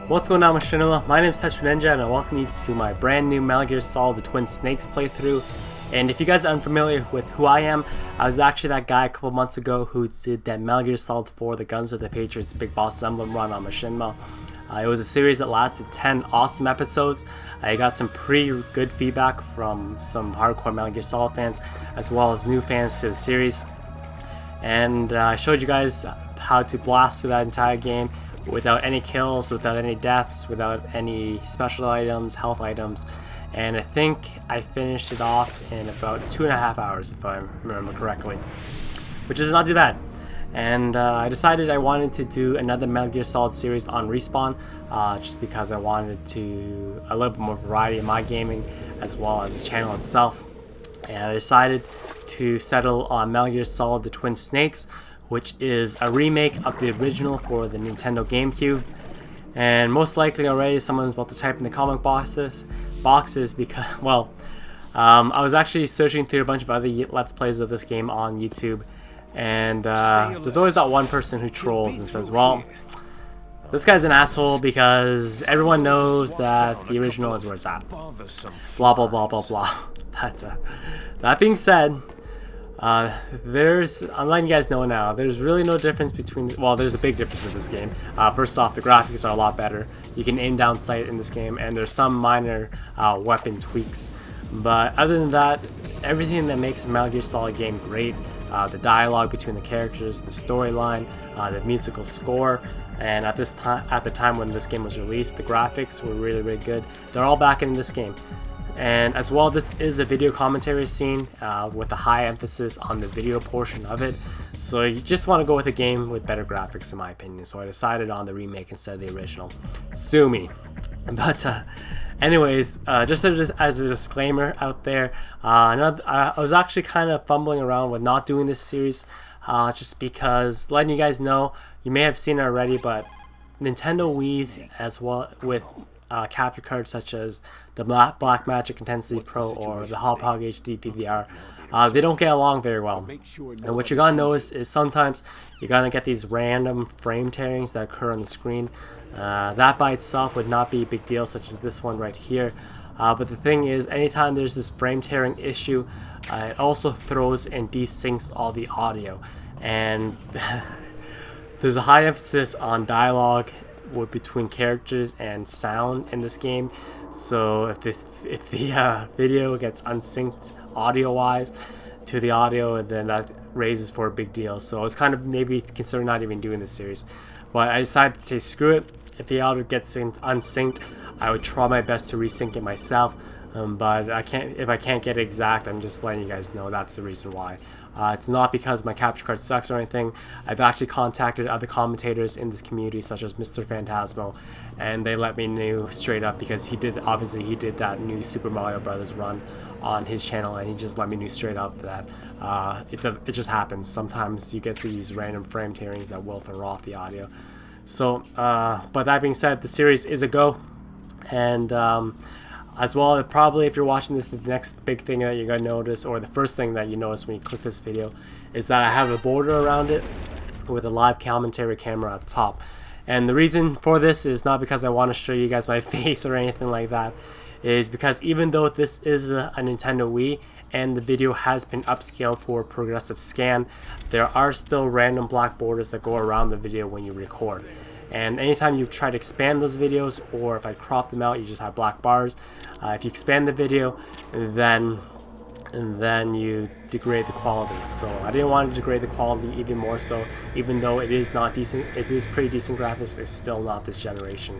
What's going on, Machinima? My name is TetraNinja and I welcome you to my brand new Metal Gear Solid The Twin Snakes playthrough. And if you guys are unfamiliar with who I am, I was actually that guy a couple months ago who did that Metal Gear Solid 4 The Guns of the Patriots Big Boss Emblem run on Machinima. It was a series that lasted 10 awesome episodes. I got some pretty good feedback from some hardcore Metal Gear Solid fans as well as new fans to the series. And I showed you guys how to blast through that entire game without any kills, without any deaths, without any special items, health items, and I think I finished it off in about 2.5 hours if I remember correctly, which is not too bad. And I decided I wanted to do another Metal Gear Solid series on Respawn, just because I wanted to a little bit more variety in my gaming as well as the channel itself. And I decided to settle on Metal Gear Solid The Twin Snakes, which is a remake of the original for the Nintendo GameCube. And most likely already someone's about to type in the comment boxes because, well, I was actually searching through a bunch of other Let's Plays of this game on YouTube, and there's always that one person who trolls and says, well, this guy's an asshole because everyone knows that the original is where it's at. Blah blah blah blah blah. That being said, I'm letting you guys know now, there's really no difference between, well, there's a big difference in this game. First off, the graphics are a lot better. You can aim down sight in this game, and there's some minor weapon tweaks. But other than that, everything that makes a Metal Gear Solid game great, the dialogue between the characters, the storyline, the musical score, and at the time when this game was released, the graphics were really, really good. They're all back in this game. And as well, this is a video commentary scene with a high emphasis on the video portion of it. So you just want to go with a game with better graphics in my opinion. So I decided on the remake instead of the original. Sue me. But anyways, just as a disclaimer out there, I was actually kind of fumbling around with not doing this series just because, letting you guys know, you may have seen it already, but Nintendo Wii's as well with capture cards such as the Blackmagic Intensity Pro or the Hop Hog HD PVR, they don't get along very well. And what you're gonna notice is sometimes you're gonna get these random frame tearings that occur on the screen. That by itself would not be a big deal, such as this one right here. But the thing is, anytime there's this frame tearing issue, it also throws and desyncs all the audio. And there's a high emphasis on dialogue between characters and sound in this game, so if the video gets unsynced audio wise to the audio, then that raises for a big deal. So I was kind of maybe considering not even doing this series, but I decided to say screw it. If the audio gets unsynced, I would try my best to resync it myself, but if I can't get it exact, I'm just letting you guys know that's the reason why. It's not because my capture card sucks or anything. I've actually contacted other commentators in this community such as Mr. Phantasmo, and they let me know straight up because he did that new Super Mario Brothers run on his channel, and he just let me know straight up that it just happens. Sometimes you get these random frame tearings that will throw off the audio. So but that being said, the series is a go, and as well, probably if you're watching this, the next big thing that you're going to notice, or the first thing that you notice when you click this video, is that I have a border around it with a live commentary camera at the top. And the reason for this is not because I want to show you guys my face or anything like that, is because even though this is a Nintendo Wii and the video has been upscaled for progressive scan, there are still random black borders that go around the video when you record. And anytime you try to expand those videos, or if I crop them out, you just have black bars. If you expand the video, then you degrade the quality. So I didn't want to degrade the quality even more so, even though it is not decent. It is pretty decent graphics. It's still not this generation.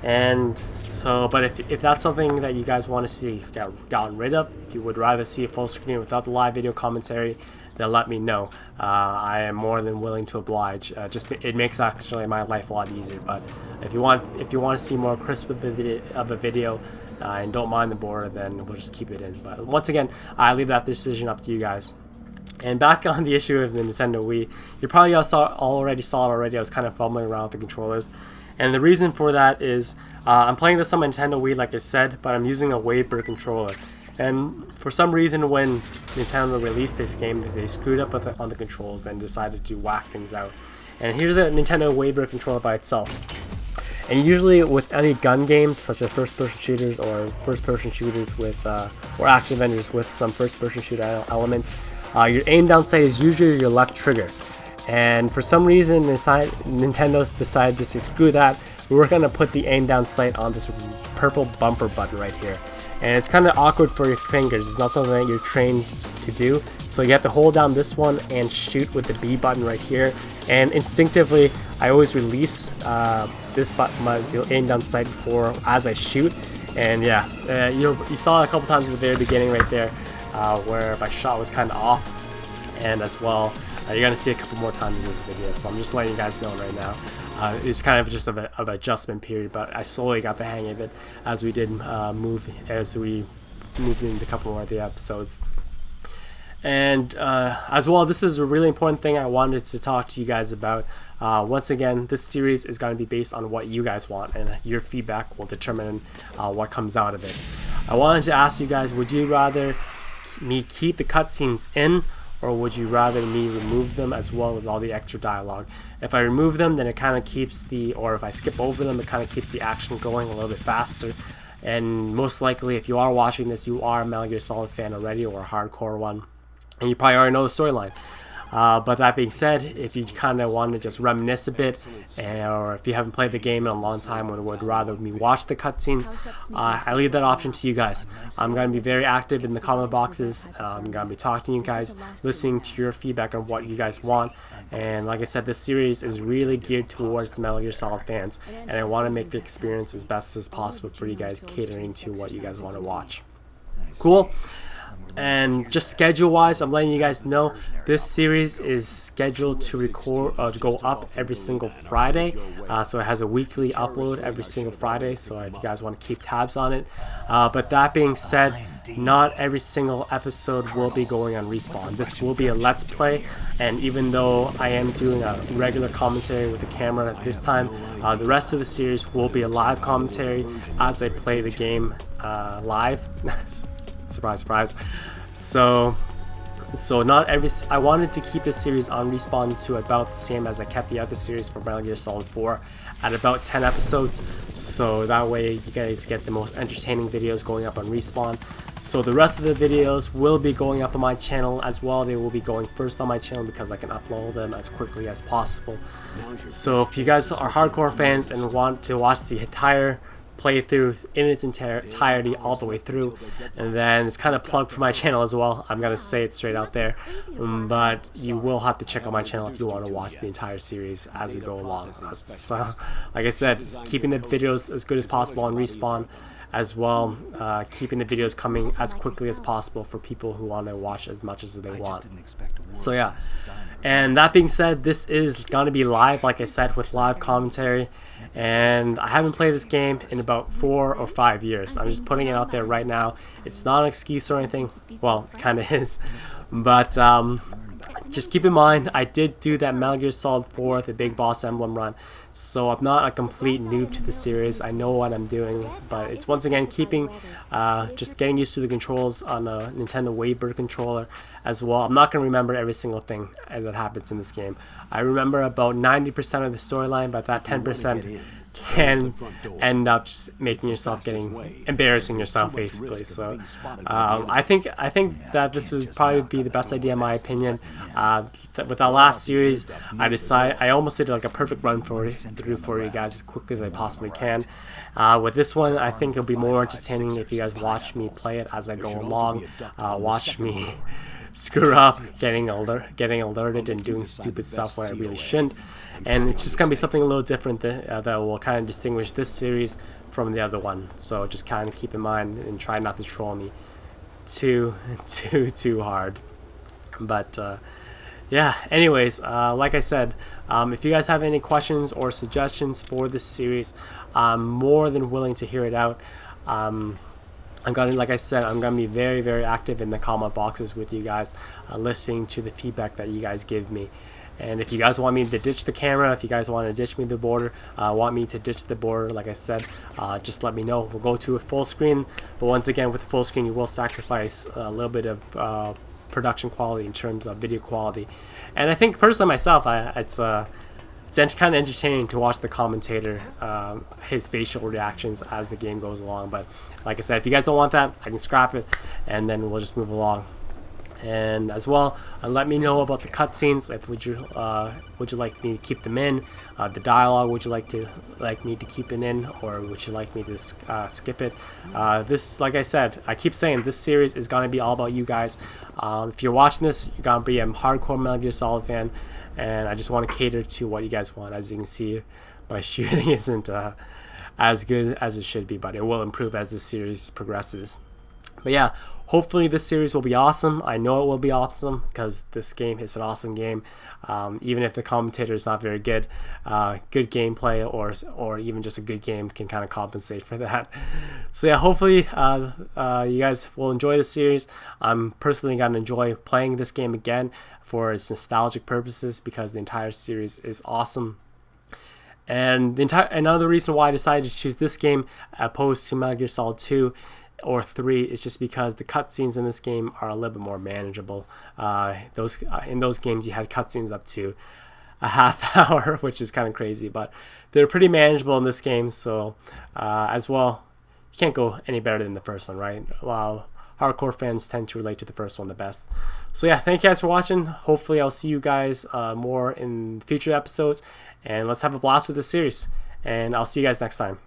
And so, but if that's something that you guys want to see gotten rid of, if you would rather see a full screen without the live video commentary, then let me know. I am more than willing to oblige. It makes actually my life a lot easier. But if you want to see more crisp of a video and don't mind the border, then we'll just keep it in. But once again, I leave that decision up to you guys. And back on the issue of the Nintendo Wii, you probably already saw it already. I was kind of fumbling around with the controllers. And the reason for that is I'm playing this on my Nintendo Wii, like I said, but I'm using a Waver controller. And for some reason, when Nintendo released this game, they screwed up on the controls and decided to whack things out. And here's a Nintendo Waver controller by itself. And usually with any gun games, such as first-person shooters or first-person shooters with, or action adventures with some first-person shooter elements, your aim down sight is usually your left trigger. And for some reason, Nintendo's decided to say screw that. We're gonna put the aim down sight on this purple bumper button right here. And it's kind of awkward for your fingers. It's not something that you're trained to do. So you have to hold down this one and shoot with the B button right here. And instinctively, I always release this button, my aim down sight before as I shoot. And yeah, you saw it a couple times at the very beginning right there, where my shot was kind of off. And as well, you're gonna see a couple more times in this video. So I'm just letting you guys know right now. It's kind of just of an adjustment period, but I slowly got the hang of it as we moved into a couple more of the episodes. And as well, this is a really important thing I wanted to talk to you guys about. Once again, this series is going to be based on what you guys want, and your feedback will determine what comes out of it. I wanted to ask you guys, would you rather me keep the cutscenes in, or would you rather me remove them as well as all the extra dialogue? If I remove them, then it kind of keeps or if I skip over them, it kind of keeps the action going a little bit faster. And most likely, if you are watching this, you are a Metal Gear Solid fan already, or a hardcore one, and you probably already know the storyline. But that being said, if you kind of want to just reminisce a bit, or if you haven't played the game in a long time and would rather me watch the cutscenes, I leave that option to you guys. I'm going to be very active in the comment boxes. I'm going to be talking to you guys, listening to your feedback on what you guys want. And like I said, this series is really geared towards Metal Gear Solid fans, and I want to make the experience as best as possible for you guys, catering to what you guys want to watch. Cool. And just schedule wise, I'm letting you guys know this series is scheduled to to go up every single Friday. So it has a weekly upload every single Friday, so if you guys want to keep tabs on it. But that being said, not every single episode will be going on Respawn. This will be a Let's Play, and even though I am doing a regular commentary with the camera at this time, the rest of the series will be a live commentary as I play the game live. Surprise, surprise. So not every. I wanted to keep this series on Respawn to about the same as I kept the other series for Metal Gear Solid 4 at about 10 episodes. So that way you guys get the most entertaining videos going up on Respawn. So the rest of the videos will be going up on my channel as well. They will be going first on my channel because I can upload them as quickly as possible. So if you guys are hardcore fans and want to watch the entire playthrough in its entirety all the way through, and then it's kind of plugged for my channel as well. I'm gonna say it straight out there, but you will have to check out my channel if you want to watch the entire series as we go along. So, like I said, keeping the videos as good as possible on Respawn, as well keeping the videos coming as quickly as possible for people who want to watch as much as they want. So yeah, and that being said, this is gonna be live, like I said, with live commentary. And I haven't played this game in about 4 or 5 years. I'm just putting it out there right now. It's not an excuse or anything. Well, it kind of is. But just keep in mind, I did do that Metal Gear Solid 4, the Big Boss Emblem run. So I'm not a complete noob to the series. I know what I'm doing. But it's once again keeping, just getting used to the controls on a Nintendo Wavebird controller as well. I'm not going to remember every single thing that happens in this game. I remember about 90% of the storyline, but that 10% can end up just making yourself embarrassing yourself basically. So I think that this would probably be the best idea in my opinion. With that last series, I almost did like a perfect run through for you guys as quickly as I possibly can. With this one, I think it'll be more entertaining if you guys watch me play it as I go along. Watch me screw up, getting alerted and doing stupid stuff where I really shouldn't. And it's just gonna be something a little different that will kind of distinguish this series from the other one. So just kind of keep in mind and try not to troll me too hard. But yeah, anyways, like I said, if you guys have any questions or suggestions for this series, I'm more than willing to hear it out. Like I said, I'm gonna be very, very active in the comment boxes with you guys, listening to the feedback that you guys give me. And if you guys want me to ditch the camera, if you guys want to ditch me the border, like I said, just let me know. We'll go to a full screen, but once again, with the full screen, you will sacrifice a little bit of production quality in terms of video quality. And I think personally myself, it's kind of entertaining to watch the commentator, his facial reactions as the game goes along. But like I said, if you guys don't want that, I can scrap it, and then we'll just move along. And as well, let me know about the cutscenes. If would you like me to keep them in? The dialogue, would you like me to keep it in, or would you like me to skip it? This, like I said, I keep saying this series is gonna be all about you guys. If you're watching this, you're gonna be a hardcore Metal Gear Solid fan, and I just want to cater to what you guys want. As you can see, my shooting isn't as good as it should be, but it will improve as the series progresses. But yeah, hopefully this series will be awesome. I know it will be awesome because this game is an awesome game. Even if the commentator is not very good, good gameplay or even just a good game can kind of compensate for that. So yeah, hopefully you guys will enjoy this series. I'm personally going to enjoy playing this game again for its nostalgic purposes because the entire series is awesome. And another reason why I decided to choose this game opposed to Metal Gear Solid 2 or 3 is just because the cutscenes in this game are a little bit more manageable. In those games you had cutscenes up to a half hour, which is kind of crazy, but they're pretty manageable in this game. So as well, you can't go any better than the first one, right? While hardcore fans tend to relate to the first one the best. So yeah, thank you guys for watching. Hopefully I'll see you guys more in future episodes, and let's have a blast with this series, and I'll see you guys next time.